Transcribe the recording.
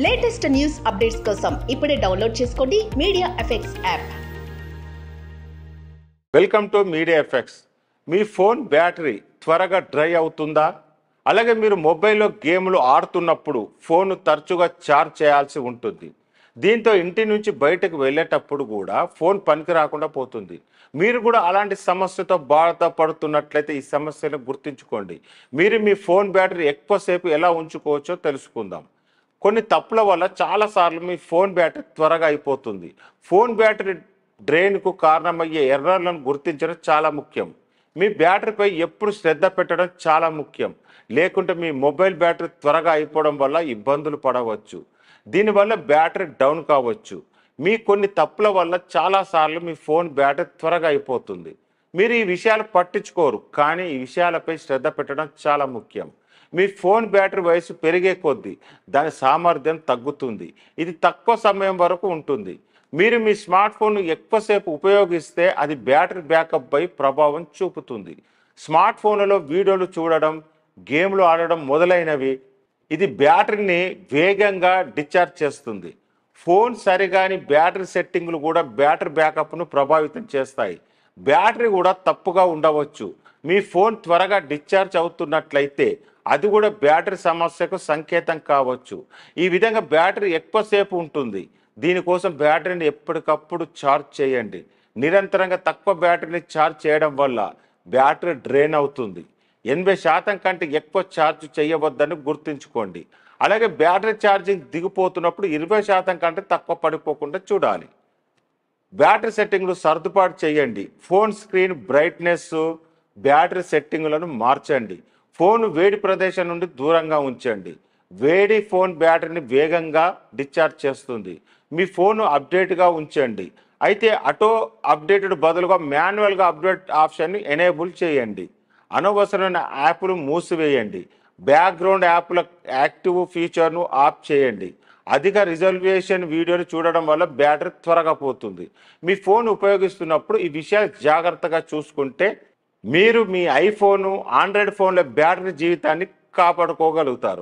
Latest news updates కోసం ఇప్పుడే download చేసుకోండి media effects app. Welcome to media effects. Me phone battery త్వరగా dry అవుతుందా? అలాగే మీరు మొబైల్లో గేమ్లు ఆడుతున్నప్పుడు ఫోన్ తరచుగా ఛార్జ్ చేయాల్సి ఉంటుంది. దీంతో ఇంటి నుంచి బయటకు వెళ్ళేటప్పుడు కూడా ఫోన్ పనికి రాకుండా పోతుంది. మీరు కూడా అలాంటి సమస్యతో బాధపడుతున్నట్లయితే ఈ సమస్యను గుర్తుంచుకోండి. మీరు మీ ఫోన్ బ్యాటరీ ఎక్కువసేపు ఎలా ఉంచుకోవచ్చో తెలుసుకుందాం. కొన్ని తప్పుల వల్ల చాలాసార్లు మీ ఫోన్ బ్యాటరీ త్వరగా అయిపోతుంది. ఫోన్ బ్యాటరీ డ్రైన్కు కారణమయ్యే ఎర్రర్లను గుర్తించడం చాలా ముఖ్యం. మీ బ్యాటరీపై ఎప్పుడు శ్రద్ధ పెట్టడం చాలా ముఖ్యం. లేకుంటే మీ మొబైల్ బ్యాటరీ త్వరగా అయిపోవడం వల్ల ఇబ్బందులు పడవచ్చు. దీనివల్ల బ్యాటరీ డౌన్ కావచ్చు. మీ కొన్ని తప్పుల వల్ల చాలాసార్లు మీ ఫోన్ బ్యాటరీ త్వరగా అయిపోతుంది. మీరు ఈ విషయాలు పట్టించుకోరు, కానీ ఈ విషయాలపై శ్రద్ధ పెట్టడం చాలా ముఖ్యం. మీ ఫోన్ బ్యాటరీ వయసు పెరిగే కొద్దీ దాని సామర్థ్యం తగ్గుతుంది. ఇది తక్కువ సమయం వరకు ఉంటుంది. మీరు మీ స్మార్ట్ ఫోన్ ఎక్కువసేపు ఉపయోగిస్తే అది బ్యాటరీ బ్యాకప్పై ప్రభావం చూపుతుంది. స్మార్ట్ ఫోన్లలో వీడియోలు చూడడం, గేమ్లు ఆడడం మొదలైనవి ఇది బ్యాటరీని వేగంగా డిశ్చార్జ్ చేస్తుంది. ఫోన్ సరిగాని బ్యాటరీ సెట్టింగ్లు కూడా బ్యాటరీ బ్యాకప్ను ప్రభావితం చేస్తాయి. బ్యాటరీ కూడా తప్పుగా ఉండవచ్చు. మీ ఫోన్ త్వరగా డిశ్చార్జ్ అవుతున్నట్లయితే అది కూడా బ్యాటరీ సమస్యకు సంకేతం కావచ్చు. ఈ విధంగా బ్యాటరీ ఎక్కువసేపు ఉంటుంది. దీనికోసం బ్యాటరీని ఎప్పటికప్పుడు ఛార్జ్ చేయండి. నిరంతరంగా తక్కువ బ్యాటరీని ఛార్జ్ చేయడం వల్ల బ్యాటరీ డ్రైన్ అవుతుంది. 80% కంటే ఎక్కువ ఛార్జ్ చేయవద్దని గుర్తుంచుకోండి. అలాగే బ్యాటరీ ఛార్జింగ్ దిగిపోతున్నప్పుడు 20% కంటే తక్కువ పడిపోకుండా చూడాలి. బ్యాటరీ సెట్టింగ్లు సర్దుబాటు చేయండి. ఫోన్ స్క్రీన్ బ్రైట్నెస్, బ్యాటరీ సెట్టింగులను మార్చండి. ఫోన్ వేడి ప్రదేశం నుండి దూరంగా ఉంచండి. వేడి ఫోన్ బ్యాటరీని వేగంగా డిశ్చార్జ్ చేస్తుంది. మీ ఫోన్ అప్డేట్గా ఉంచండి. అయితే ఆటో అప్డేటెడ్ బదులుగా మాన్యువల్గా అప్డేట్ ఆప్షన్ని ఎనేబుల్ చేయండి. అనవసరమైన యాప్లు మూసివేయండి. బ్యాక్గ్రౌండ్ యాప్ల యాక్టివ్ ఫీచర్ను ఆఫ్ చేయండి. అధిక రిజల్యూషన్ వీడియోని చూడడం వల్ల బ్యాటరీ త్వరగా పోతుంది. మీ ఫోన్ ఉపయోగిస్తున్నప్పుడు ఈ విషయాలు జాగ్రత్తగా చూసుకుంటే మీరు మీ ఐఫోను, ఆండ్రాయిడ్ ఫోన్ల బ్యాటరీ జీవితాన్ని కాపాడుకోగలుగుతారు.